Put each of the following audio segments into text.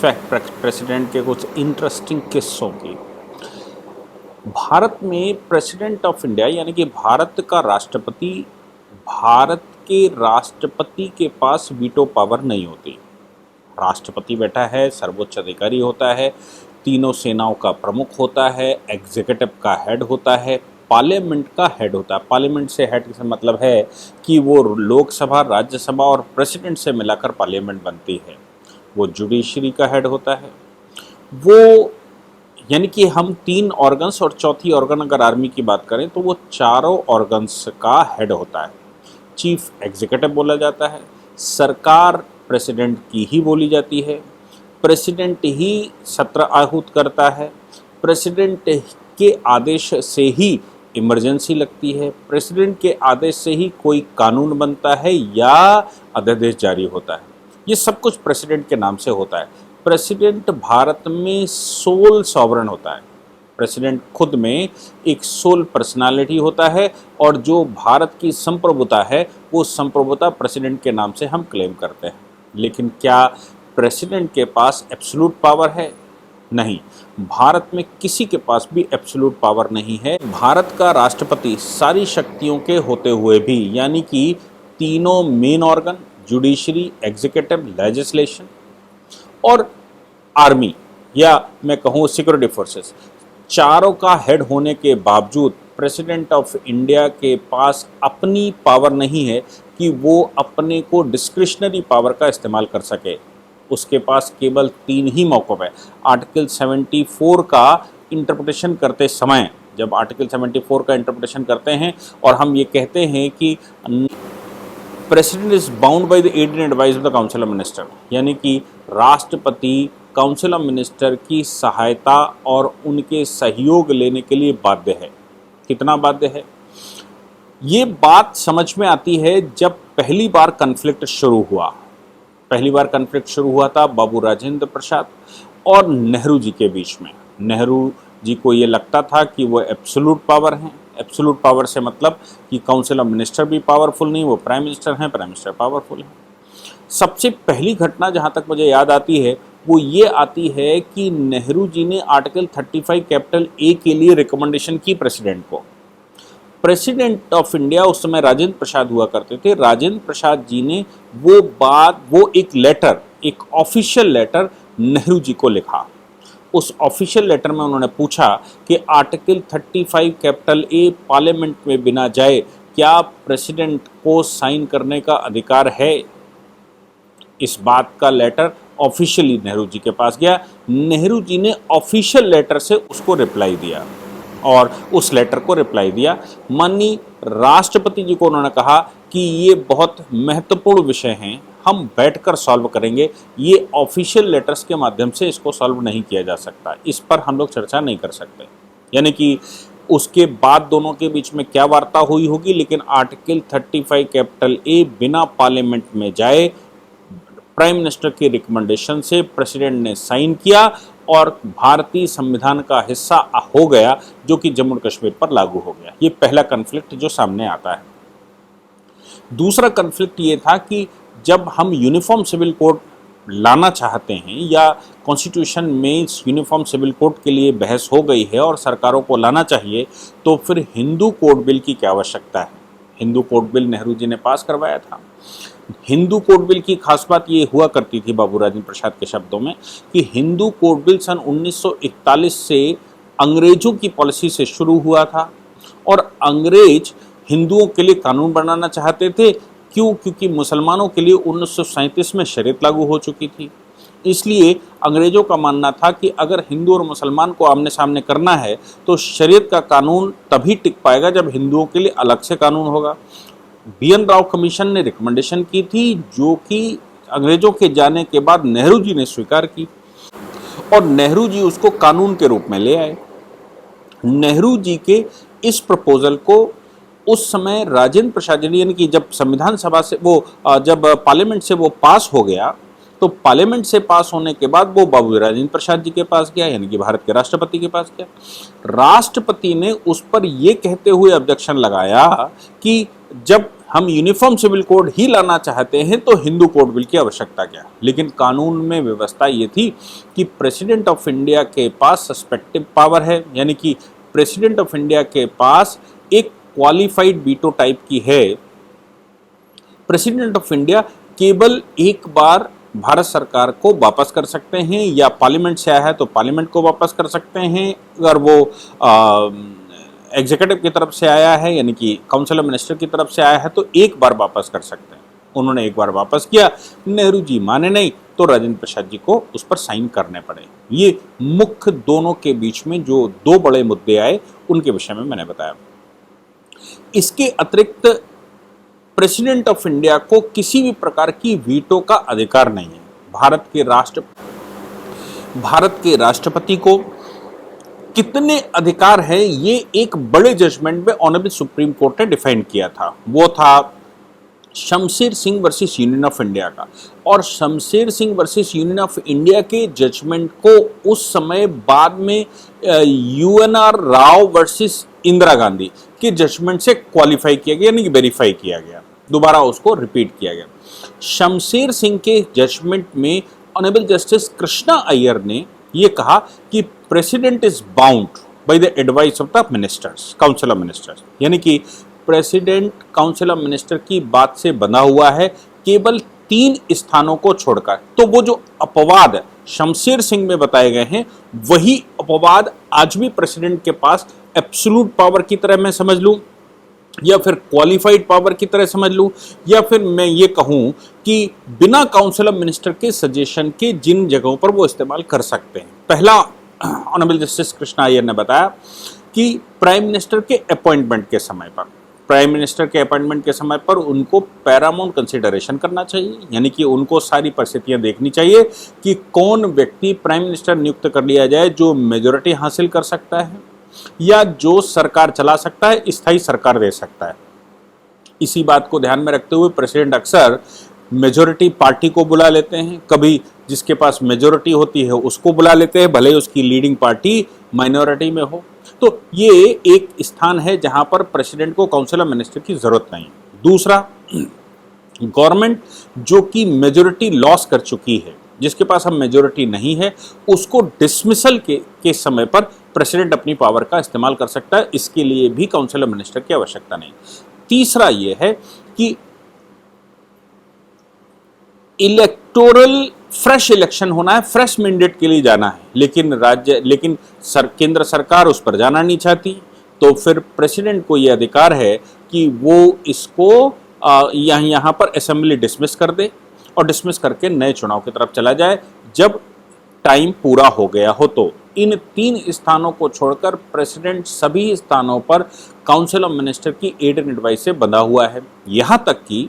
Fact president के कुछ interesting किस्सों की। भारत में प्रेसिडेंट ऑफ इंडिया यानी कि भारत का राष्ट्रपति, भारत के राष्ट्रपति के पास वीटो पावर नहीं होती। राष्ट्रपति बैठा है, सर्वोच्च अधिकारी होता है, तीनों सेनाओं का प्रमुख होता है, एग्जीक्यूटिव का हेड होता है, पार्लियामेंट का हेड होता है। पार्लियामेंट से हेड का मतलब है कि वो लोकसभा, राज्यसभा और प्रेसिडेंट से मिलाकर पार्लियामेंट बनती है। वो जुडिशरी का हेड होता है। वो यानी कि हम 3 ऑर्गन्स और चौथी ऑर्गन अगर आर्मी की बात करें तो वो चारों ऑर्गन्स का हेड होता है। चीफ एग्जीक्यूटिव बोला जाता है। सरकार प्रेसिडेंट की ही बोली जाती है। प्रेसिडेंट ही सत्र आहूत करता है। प्रेसिडेंट के आदेश से ही इमरजेंसी लगती है। प्रेसिडेंट के आदेश से ही कोई कानून बनता है या अध्यादेश जारी होता है। ये सब कुछ प्रेसिडेंट के नाम से होता है। प्रेसिडेंट भारत में सोल सॉवरेन होता है। प्रेसिडेंट खुद में एक सोल पर्सनालिटी होता है और जो भारत की संप्रभुता है वो संप्रभुता प्रेसिडेंट के नाम से हम क्लेम करते हैं। लेकिन क्या प्रेसिडेंट के पास एब्सोल्यूट पावर है? नहीं, भारत में किसी के पास भी एब्सोल्यूट पावर नहीं है। भारत का राष्ट्रपति सारी शक्तियों के होते हुए भी, यानी कि तीनों main organ, judiciary, executive, legislation और आर्मी या मैं कहूँ सिक्योरिटी फोर्सेस, चारों का हेड होने के बावजूद प्रेसिडेंट ऑफ इंडिया के पास अपनी पावर नहीं है कि वो अपने को डिस्क्रिशनरी पावर का इस्तेमाल कर सके। उसके पास केवल 3 ही मौक़ों पे आर्टिकल 74 का इंटरप्रिटेशन करते समय, जब आर्टिकल 74 का इंटरप्रिटेशन करते हैं और हम ये कहते हैं कि president is bound by the aid and advice of the council of minister, यानी कि राष्ट्रपति काउंसिल ऑफ मिनिस्टर की सहायता और उनके सहयोग लेने के लिए बाध्य है। कितना बाध्य है? ये बात समझ में आती है जब पहली बार कन्फ्लिक्ट शुरू हुआ। पहली बार कन्फ्लिक्ट शुरू हुआ था बाबू राजेंद्र प्रसाद और नेहरू जी के बीच में। नेहरू जी को ये लगता था कि वो एब्सोल्यूट पावर हैं। एब्सोल्यूट पावर से मतलब कि काउंसिल ऑफ मिनिस्टर भी पावरफुल नहीं, वो प्राइम मिनिस्टर हैं, प्राइम मिनिस्टर पावरफुल हैं। सबसे पहली घटना जहाँ तक मुझे याद आती है वो ये आती है कि नेहरू जी ने आर्टिकल 35 कैपिटल ए के लिए रिकमेंडेशन की प्रेसिडेंट को। प्रेसिडेंट ऑफ इंडिया उस समय राजेंद्र प्रसाद हुआ करते थे। राजेंद्र प्रसाद जी ने वो एक लेटर, एक ऑफिशियल लेटर नेहरू जी को लिखा। उस ऑफिशियल लेटर में उन्होंने पूछा कि आर्टिकल 35 कैपिटल ए पार्लियामेंट में बिना जाए क्या प्रेसिडेंट को साइन करने का अधिकार है? इस बात का लेटर ऑफिशियली नेहरू जी के पास गया। नेहरू जी ने ऑफिशियल लेटर से उसको रिप्लाई दिया और उस लेटर को रिप्लाई दिया। माननीय राष्ट्रपति जी को उन्होंने कहा कि ये बहुत महत्वपूर्ण विषय हैं, हम बैठकर सॉल्व करेंगे, ये ऑफिशियल लेटर्स के माध्यम से इसको सॉल्व नहीं किया जा सकता, इस पर हम लोग चर्चा नहीं कर सकते। यानी कि उसके बाद दोनों के बीच में क्या वार्ता हुई होगी, लेकिन आर्टिकल 35 कैपिटल ए बिना पार्लियामेंट में जाए प्राइम मिनिस्टर की रिकमेंडेशन से प्रेसिडेंट ने साइन किया और भारतीय संविधान का हिस्सा हो गया, जो कि जम्मू कश्मीर पर लागू हो गया। ये पहला कन्फ्लिक्ट जो सामने आता है। दूसरा कन्फ्लिक्ट ये था कि जब हम यूनिफॉर्म सिविल कोड लाना चाहते हैं या कॉन्स्टिट्यूशन में यूनिफॉर्म सिविल कोड के लिए बहस हो गई है और सरकारों को लाना चाहिए, तो फिर हिंदू कोड बिल की क्या आवश्यकता है? हिंदू कोड बिल नेहरू जी ने पास करवाया था। हिंदू कोड बिल की खास बात ये हुआ करती थी बाबू राजेंद्र प्रसाद के शब्दों में कि हिंदू कोड बिल सन 1941 से अंग्रेजों की पॉलिसी से शुरू हुआ था और अंग्रेज हिंदुओं के लिए कानून बनाना चाहते थे। क्यों? क्योंकि मुसलमानों के लिए 1937 में शरीयत लागू हो चुकी थी। इसलिए अंग्रेजों का मानना था कि अगर हिंदू और मुसलमान को आमने सामने करना है तो शरीयत का कानून तभी टिक पाएगा जब हिंदुओं के लिए अलग से कानून होगा। BN राव कमीशन ने रिकमेंडेशन की थी, जो कि अंग्रेजों के जाने के बाद नेहरू जी ने स्वीकार की और नेहरू जी उसको कानून के रूप में ले आए। नेहरू जी के इस प्रपोजल को उस समय राजेंद्र प्रसाद जी, यानी कि जब संविधान सभा से जब पार्लियामेंट से वो पास हो गया, तो पार्लियामेंट से पास होने के बाद वो बाबू राजेंद्र प्रसाद जी के पास गया, यानी कि भारत के राष्ट्रपति के पास गया। राष्ट्रपति ने उस पर ये कहते हुए ऑब्जेक्शन लगाया कि जब हम यूनिफॉर्म सिविल कोड ही लाना चाहते हैं तो हिंदू कोड बिल की आवश्यकता क्या। लेकिन कानून में व्यवस्था ये थी कि प्रेसिडेंट ऑफ इंडिया के पास सस्पेक्टिव पावर है, यानी कि प्रेसिडेंट ऑफ इंडिया के पास एक क्वालिफाइड वीटो टाइप की है। प्रेसिडेंट ऑफ इंडिया केवल एक बार भारत सरकार को वापस कर सकते हैं, या पार्लियामेंट से आया है तो पार्लियामेंट को वापस कर सकते हैं। अगर वो एग्जीक्यूटिव की तरफ से आया है, यानी कि काउंसिल ऑफ मिनिस्टर की तरफ से आया है, तो एक बार वापस कर सकते हैं। उन्होंने एक बार वापस किया, नेहरू जी माने नहीं तो राजेंद्र प्रसाद जी को उस पर साइन करने पड़े। ये मुख्य दोनों के बीच में जो दो बड़े मुद्दे आए उनके विषय में मैंने बताया। इसके अतिरिक्त प्रेसिडेंट ऑफ इंडिया को किसी भी प्रकार की वीटो का अधिकार नहीं है। भारत के राष्ट्रपति को कितने अधिकार है ये एक बड़े जजमेंट में ऑनरेबल सुप्रीम कोर्ट ने डिफाइन किया था। वो था Shamsher Singh versus union of India का। और Shamsher Singh versus union of India के जजमेंट को उस समय बाद में यूएनआर राव वर्सेस इंदिरा गांधी के जजमेंट से क्वालिफाई किया गया, यानी कि वेरीफाई किया गया, दोबारा उसको रिपीट किया गया। शमशेर सिंह के जजमेंट में ऑनरेबल जस्टिस कृष्णा अय्यर ने ये कहा कि president is bound by the advice of the ministers, council of ministers, यानी कि प्रेसिडेंट काउंसिल ऑफ मिनिस्टर की बात से बंधा हुआ है केवल 3 स्थानों को छोड़कर। तो वो जो अपवाद शमशेर सिंह में बताए गए हैं वही अपवाद आज भी प्रेसिडेंट के पास एब्सोल्यूट पावर की तरह मैं समझ लूं, या फिर क्वालिफाइड पावर की तरह समझ लूं, या फिर मैं ये कहूं कि बिना काउंसिल ऑफ मिनिस्टर के सजेशन के जिन जगहों पर वो इस्तेमाल कर सकते हैं। पहला, ऑनरेबल जस्टिस कृष्णा अय्यर ने बताया कि प्राइम मिनिस्टर के अपॉइंटमेंट के समय पर उनको पैरामाउंट कंसिडरेशन करना चाहिए, यानी कि उनको सारी परिस्थितियां देखनी चाहिए कि कौन व्यक्ति प्राइम मिनिस्टर नियुक्त कर लिया जाए जो मेजॉरिटी हासिल कर सकता है या जो सरकार चला सकता है, स्थायी सरकार दे सकता है। इसी बात को ध्यान में रखते हुए प्रेसिडेंट अक्सर मेजॉरिटी पार्टी को बुला लेते हैं, कभी जिसके पास मेजॉरिटी होती है उसको बुला लेते हैं, भले उसकी लीडिंग पार्टी माइनॉरिटी में हो। तो ये एक स्थान है जहां पर प्रेसिडेंट को काउंसिल ऑफ मिनिस्टर की जरूरत नहीं। दूसरा, गवर्नमेंट जो कि मेजॉरिटी लॉस कर चुकी है, जिसके पास अब मेजॉरिटी नहीं है, उसको डिसमिसल के समय पर प्रेसिडेंट अपनी पावर का इस्तेमाल कर सकता है। इसके लिए भी काउंसिल ऑफ मिनिस्टर की आवश्यकता नहीं। तीसरा ये है कि इलेक्टोरल फ्रेश इलेक्शन होना है, फ्रेश मैंडेट के लिए जाना है, लेकिन केंद्र सरकार उस पर जाना नहीं चाहती। तो फिर प्रेसिडेंट को यह अधिकार है कि वो इसको यहाँ पर असेंबली डिसमिस कर दे और डिसमिस करके नए चुनाव की तरफ चला जाए जब टाइम पूरा हो गया हो। तो इन 3 स्थानों को छोड़कर प्रेसिडेंट सभी स्थानों पर काउंसिल ऑफ मिनिस्टर की एड एंड एडवाइस से बंधा हुआ है। यहाँ तक कि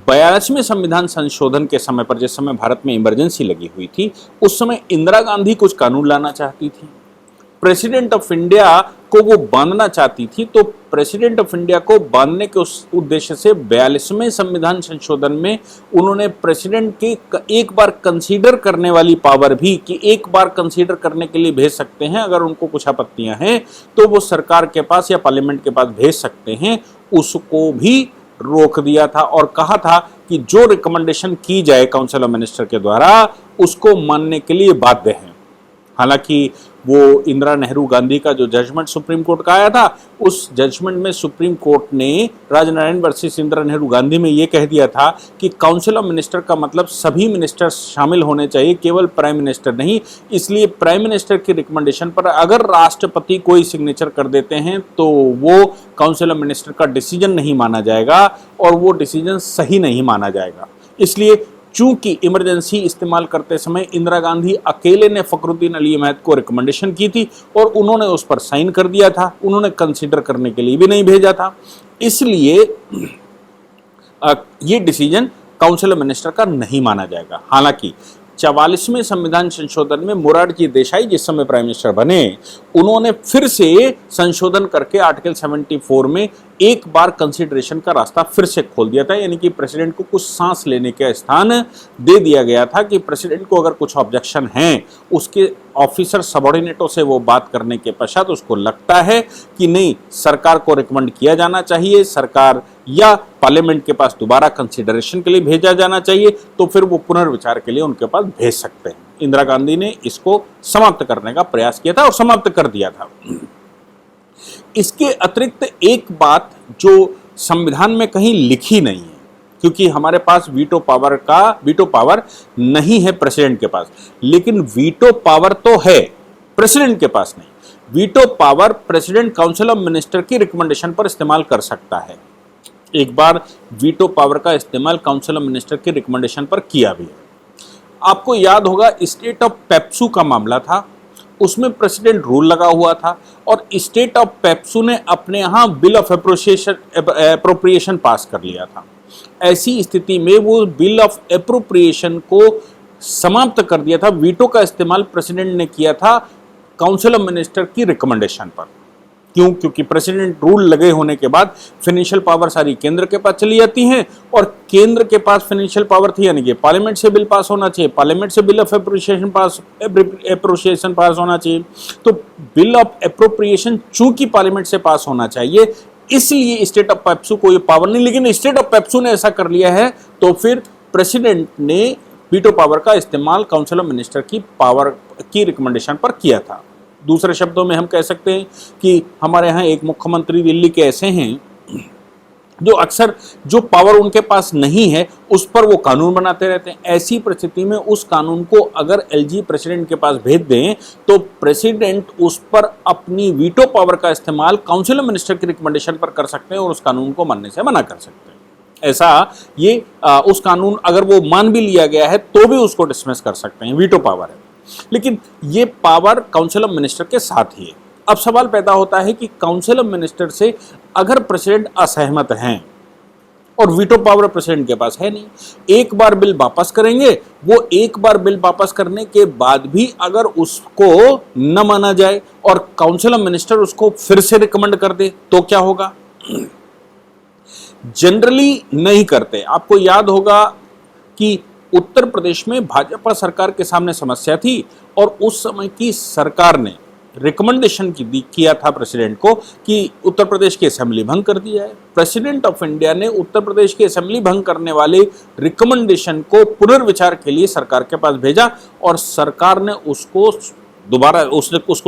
42वें संविधान संशोधन के समय पर, जिस समय भारत में इमरजेंसी लगी हुई थी, उस समय इंदिरा गांधी कुछ कानून लाना चाहती थी, प्रेसिडेंट ऑफ इंडिया को वो बांधना चाहती थी। तो प्रेसिडेंट ऑफ इंडिया को बांधने के उस उद्देश्य से 42वें संविधान संशोधन में उन्होंने प्रेसिडेंट के एक बार कंसीडर करने वाली पावर भी, कि एक बार कंसीडर करने के लिए भेज सकते हैं, अगर उनको कुछ आपत्तियां हैं तो वो सरकार के पास या पार्लियामेंट के पास भेज सकते हैं, उसको भी रोक दिया था और कहा था कि जो रिकमेंडेशन की जाए काउंसिल ऑफ मिनिस्टर के द्वारा उसको मानने के लिए बाध्य हैं। हालांकि वो इंदिरा नेहरू गांधी का जो जजमेंट सुप्रीम कोर्ट का आया था, उस जजमेंट में सुप्रीम कोर्ट ने राजनारायण वर्सेस इंदिरा नेहरू गांधी में ये कह दिया था कि काउंसिल ऑफ मिनिस्टर का मतलब सभी मिनिस्टर शामिल होने चाहिए, केवल प्राइम मिनिस्टर नहीं। इसलिए प्राइम मिनिस्टर की रिकमेंडेशन पर अगर राष्ट्रपति कोई सिग्नेचर कर देते हैं तो वो काउंसिल ऑफ मिनिस्टर का डिसीजन नहीं माना जाएगा और वो डिसीजन सही नहीं माना जाएगा। इसलिए चूंकि इमरजेंसी इस्तेमाल करते समय इंदिरा गांधी अकेले ने फखरुद्दीन अली अहमद को रिकमेंडेशन की थी और उन्होंने उस पर साइन कर दिया था, उन्होंने कंसीडर करने के लिए भी नहीं भेजा था, इसलिए ये डिसीजन काउंसिल ऑफ मिनिस्टर का नहीं माना जाएगा। हालांकि 44वें संविधान संशोधन में मोरारजी देसाई जिस समय प्राइम मिनिस्टर बने, उन्होंने फिर से संशोधन करके आर्टिकल 74 में एक बार कंसिडरेशन का रास्ता फिर से खोल दिया था, यानी कि प्रेसिडेंट को कुछ सांस लेने का स्थान दे दिया गया था कि प्रेसिडेंट को अगर कुछ ऑब्जेक्शन हैं, उसके ऑफिसर सबऑर्डिनेटों से वो बात करने के पश्चात उसको लगता है कि नहीं, सरकार को रिकमेंड किया जाना चाहिए, सरकार या पार्लियामेंट के पास दोबारा कंसिडरेशन के लिए भेजा जाना चाहिए, तो फिर वो पुनर्विचार के लिए उनके पास भेज सकते हैं। इंदिरा गांधी ने इसको समाप्त करने का प्रयास किया था और समाप्त कर दिया था। इसके अतिरिक्त एक बात जो संविधान में कहीं लिखी नहीं है, क्योंकि हमारे पास वीटो पावर नहीं है प्रेसिडेंट के पास, लेकिन वीटो पावर तो है, प्रेसिडेंट के पास नहीं। Veto power president council of minister की रिकमेंडेशन पर इस्तेमाल कर सकता है। एक बार वीटो पावर का इस्तेमाल काउंसिल ऑफ मिनिस्टर की रिकमेंडेशन पर किया भी है। आपको याद होगा स्टेट ऑफ पेप्सू का मामला था, उसमें प्रेसिडेंट रूल लगा हुआ था और स्टेट ऑफ पेप्सू ने अपने यहां बिल ऑफ एप्रोप्रिएशन पास कर लिया था। ऐसी स्थिति में वो बिल ऑफ एप्रोप्रिएशन को समाप्त कर दिया था। वीटो का इस्तेमाल प्रेसिडेंट ने किया था काउंसिल ऑफ मिनिस्टर की रिकमेंडेशन पर। क्यों? क्योंकि प्रेसिडेंट रूल लगे होने के बाद फाइनेंशियल पावर सारी केंद्र के पास चली जाती हैं और केंद्र के पास फाइनेंशियल पावर थी, यानी कि पार्लियामेंट से बिल पास होना चाहिए, पार्लियामेंट से बिल ऑफ एप्रोप्रिएशन पास होना चाहिए। तो बिल ऑफ एप्रोप्रिएशन चूंकि पार्लियामेंट से पास होना चाहिए, इसलिए स्टेट ऑफ पेप्सू को ये पावर नहीं, लेकिन स्टेट ऑफ पेप्सू ने ऐसा कर लिया है, तो फिर प्रेसिडेंट ने वीटो पावर का इस्तेमाल काउंसिल ऑफ मिनिस्टर की पावर की रिकमेंडेशन पर किया था। दूसरे शब्दों में हम कह सकते हैं कि हमारे यहाँ एक मुख्यमंत्री दिल्ली के ऐसे हैं जो अक्सर जो पावर उनके पास नहीं है उस पर वो कानून बनाते रहते हैं। ऐसी परिस्थिति में उस कानून को अगर एलजी प्रेसिडेंट के पास भेज दें तो प्रेसिडेंट उस पर अपनी वीटो पावर का इस्तेमाल काउंसिल ऑफ मिनिस्टर की रिकमेंडेशन पर कर सकते हैं और उस कानून को मानने से मना कर सकते हैं। ऐसा ये उस कानून अगर वो मान भी लिया गया है तो भी उसको डिसमिस कर सकते हैं, वीटो पावर है। लेकिन ये पावर काउंसिल ऑफ मिनिस्टर के साथ ही है। अब सवाल पैदा होता है कि काउंसिल ऑफ मिनिस्टर से अगर प्रेसिडेंट असहमत हैं और वीटो पावर प्रेसिडेंट के पास है नहीं, एक बार बिल वापस करेंगे, वो एक बार बिल वापस करने के बाद भी अगर उसको न माना जाए और काउंसिल ऑफ मिनिस्टर उसको फिर से रिकमेंड कर दे तो क्या होगा? जनरली नहीं करते। आपको याद होगा कि उत्तर प्रदेश में भाजपा सरकार के सामने समस्या थी और उस समय की सरकार ने रिकमेंडेशन किया था प्रेसिडेंट को कि उत्तर प्रदेश की असेंबली भंग कर दी जाए। प्रेसिडेंट ऑफ इंडिया ने उत्तर प्रदेश की असेंबली भंग करने वाले रिकमेंडेशन को पुनर्विचार के लिए सरकार के पास भेजा और सरकार ने उसको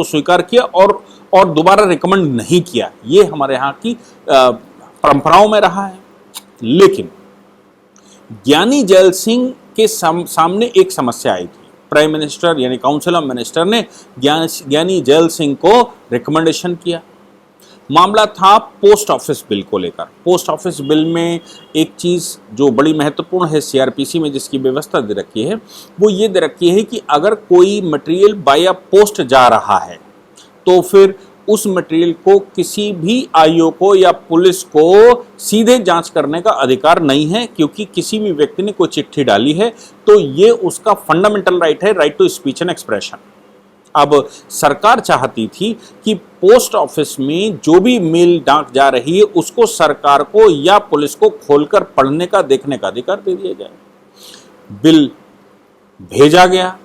स्वीकार किया और दोबारा रिकमेंड नहीं किया। ये हमारे यहाँ की परंपराओं में रहा है। लेकिन ज्ञानी जैल सिंह के सामने एक समस्या आई थी। प्राइम मिनिस्टर यानी काउंसिल ऑफ मिनिस्टर ने ज्ञानी जैल सिंह को रिकमेंडेशन किया। मामला था पोस्ट ऑफिस बिल को लेकर। पोस्ट ऑफिस बिल में एक चीज़ जो बड़ी महत्वपूर्ण है सीआरपीसी में जिसकी व्यवस्था दे रखी है, वो ये दे रखी है कि अगर कोई मटेरियल बाय पोस्ट जा रहा है तो फिर उस मटेरियल को किसी भी आईओ को या पुलिस को सीधे जांच करने का अधिकार नहीं है, क्योंकि किसी भी व्यक्ति ने कोई चिट्ठी डाली है तो ये उसका फंडामेंटल राइट है, right to speech and expression. अब सरकार चाहती थी कि पोस्ट ऑफिस में जो भी मेल डाक जा रही है उसको सरकार को या पुलिस को खोलकर पढ़ने का, देखने का अधिकार दे दिया जाए। बिल भेजा गया।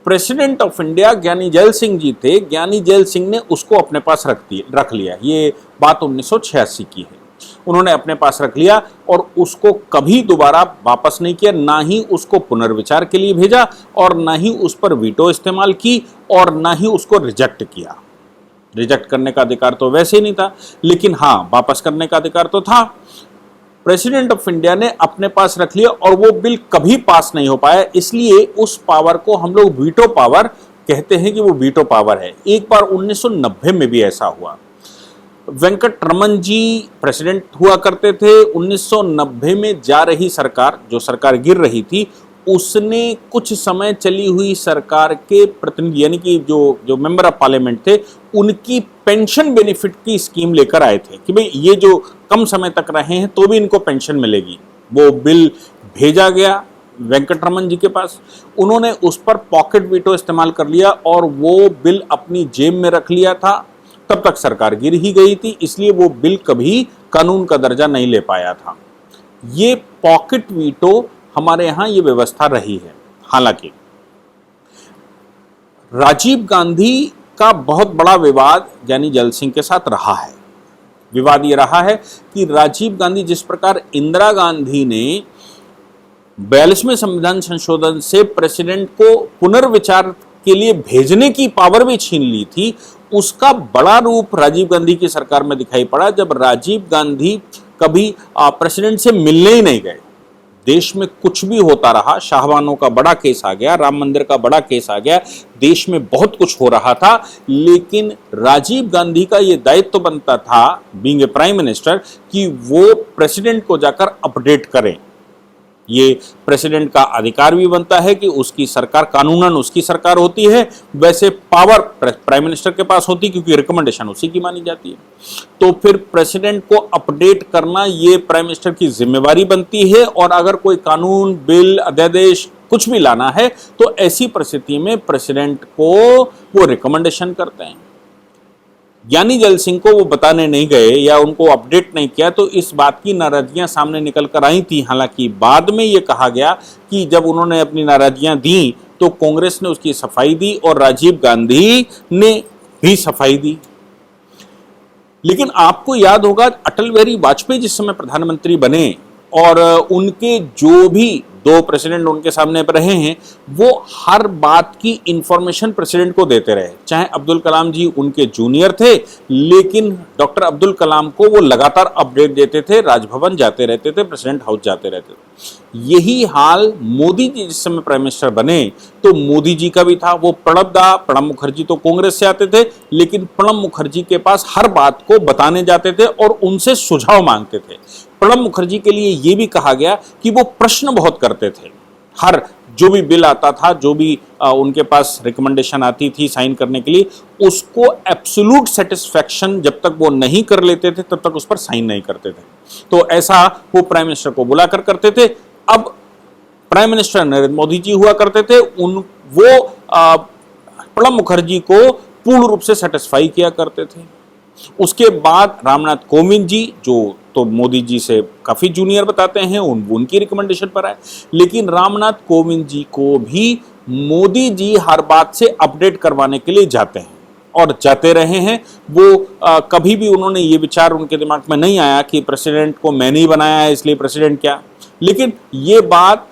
प्रेसिडेंट ऑफ इंडिया ज्ञानी जैल सिंह जी थे। ज्ञानी जैल सिंह ने उसको अपने पास रख लिया। ये बात 1986 की है। उन्होंने अपने पास रख लिया और उसको कभी दोबारा वापस नहीं किया, ना ही उसको पुनर्विचार के लिए भेजा और ना ही उस पर वीटो इस्तेमाल की और ना ही उसको रिजेक्ट किया। रिजेक्ट करने का अधिकार तो वैसे ही नहीं था, लेकिन हाँ, वापस करने का अधिकार तो था। प्रेसिडेंट ऑफ इंडिया ने अपने पास रख लिया और वो बिल कभी पास नहीं हो पाया, इसलिए उस पावर को हम लोग वीटो पावर कहते हैं कि वो वीटो पावर है। एक बार 1990 में भी ऐसा हुआ। वेंकट रमन जी प्रेसिडेंट हुआ करते थे। 1990 में जा रही सरकार, जो सरकार गिर रही थी, उसने कुछ समय चली हुई सरकार के प्रतिनिधि यानी कि जो मेंबर ऑफ पार्लियामेंट थे उनकी पेंशन बेनिफिट की स्कीम लेकर आए थे कि भाई ये जो कम समय तक रहे हैं तो भी इनको पेंशन मिलेगी। वो बिल भेजा गया वेंकट रमन जी के पास। उन्होंने उस पर पॉकेट वीटो इस्तेमाल कर लिया और वो बिल अपनी जेब में रख लिया था। तब तक सरकार गिर ही गई थी, इसलिए वो बिल कभी कानून का दर्जा नहीं ले पाया था। ये पॉकेट वीटो हमारे यहाँ ये व्यवस्था रही है। हालांकि राजीव गांधी का बहुत बड़ा विवाद ज्ञानी जैल सिंह के साथ रहा है। विवाद ये रहा है कि राजीव गांधी, जिस प्रकार इंदिरा गांधी ने 42वें संविधान संशोधन से प्रेसिडेंट को पुनर्विचार के लिए भेजने की पावर भी छीन ली थी, उसका बड़ा रूप राजीव गांधी की सरकार में दिखाई पड़ा जब राजीव गांधी कभी प्रेसिडेंट से मिलने ही नहीं गए। देश में कुछ भी होता रहा, शाहबानों का बड़ा केस आ गया, राम मंदिर का बड़ा केस आ गया, देश में बहुत कुछ हो रहा था, लेकिन राजीव गांधी का यह दायित्व बनता था बीइंग ए प्राइम मिनिस्टर कि वो प्रेसिडेंट को जाकर अपडेट करें। ये प्रेसिडेंट का अधिकार भी बनता है कि उसकी सरकार, कानूनन उसकी सरकार होती है, वैसे पावर प्राइम मिनिस्टर के पास होती है क्योंकि रिकमेंडेशन उसी की मानी जाती है। तो फिर प्रेसिडेंट को अपडेट करना ये प्राइम मिनिस्टर की जिम्मेवारी बनती है, और अगर कोई कानून, बिल, अध्यादेश कुछ भी लाना है तो ऐसी परिस्थिति में प्रेसिडेंट को वो रिकमेंडेशन करते हैं। ज्ञानी जैल सिंह को वो बताने नहीं गए या उनको अपडेट नहीं किया, तो इस बात की नाराजगियां सामने निकल कर आई थी। हालांकि बाद में ये कहा गया कि जब उन्होंने अपनी नाराजगियां दी तो कांग्रेस ने उसकी सफाई दी और राजीव गांधी ने भी सफाई दी। लेकिन आपको याद होगा, अटल बिहारी वाजपेयी जिस समय प्रधानमंत्री बने और उनके जो भी दो प्रेसिडेंट उनके सामने रहे हैं, वो हर बात की इंफॉर्मेशन प्रेसिडेंट को देते रहे। चाहे अब्दुल कलाम जी उनके जूनियर थे, लेकिन डॉक्टर अब्दुल कलाम को वो लगातार अपडेट देते थे, राजभवन जाते रहते थे, प्रेसिडेंट हाउस जाते रहते थे। यही हाल मोदी जी जिस समय प्राइम मिनिस्टर बने तो मोदी जी का भी था। वो प्रणब मुखर्जी तो कांग्रेस से आते थे, लेकिन प्रणब मुखर्जी के पास हर बात को बताने जाते थे और उनसे सुझाव मांगते थे। प्रणब मुखर्जी के लिए यह भी कहा गया कि वो प्रश्न बहुत करते थे। हर जो भी बिल आता था, जो भी उनके पास रिकमेंडेशन आती थी साइन करने के लिए, उसको एब्सोल्यूट सेटिस्फैक्शन जब तक वो नहीं कर लेते थे तब तक उस पर साइन नहीं करते थे। तो ऐसा वो प्राइम मिनिस्टर को बुलाकर करते थे। अब प्राइम मिनिस्टर नरेंद्र मोदी जी हुआ करते थे, वो प्रणब मुखर्जी को पूर्ण रूप से सेटिस्फाई किया करते थे। उसके बाद रामनाथ कोविंद जी, जो तो मोदी जी से काफी जूनियर बताते हैं, उनकी रिकमेंडेशन पर आए, लेकिन रामनाथ कोविंद जी को भी मोदी जी हर बात से अपडेट करवाने के लिए जाते हैं और जाते रहे हैं। वो कभी भी उन्होंने ये विचार उनके दिमाग में नहीं आया कि प्रेसिडेंट को मैंने ही बनाया है इसलिए प्रेसिडेंट क्या। लेकिन ये बात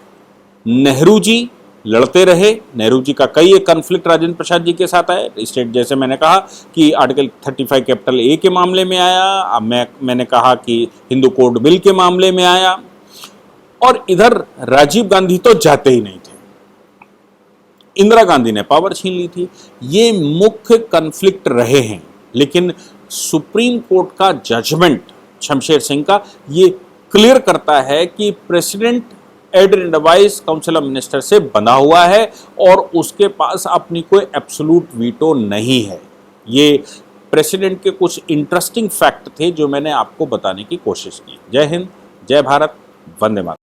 नेहरू जी लड़ते रहे। नेहरू जी का कई एक कन्फ्लिक्ट राजेंद्र प्रसाद जी के साथ आया स्टेट, जैसे मैंने कहा कि आर्टिकल 35 कैपिटल ए के मामले में आया, अब मैंने कहा कि हिंदू कोड बिल के मामले में आया, और इधर राजीव गांधी तो जाते ही नहीं थे। इंदिरा गांधी ने पावर छीन ली थी। ये मुख्य कन्फ्लिक्ट रहे हैं, लेकिन सुप्रीम कोर्ट का जजमेंट शमशेर सिंह का ये क्लियर करता है कि president aided advice council of minister से बंधा हुआ है और उसके पास अपनी कोई एब्सोल्यूट वीटो नहीं है। ये प्रेसिडेंट के कुछ इंटरेस्टिंग फैक्ट थे जो मैंने आपको बताने की कोशिश की। जय हिंद, जय भारत, वंदे मातरम।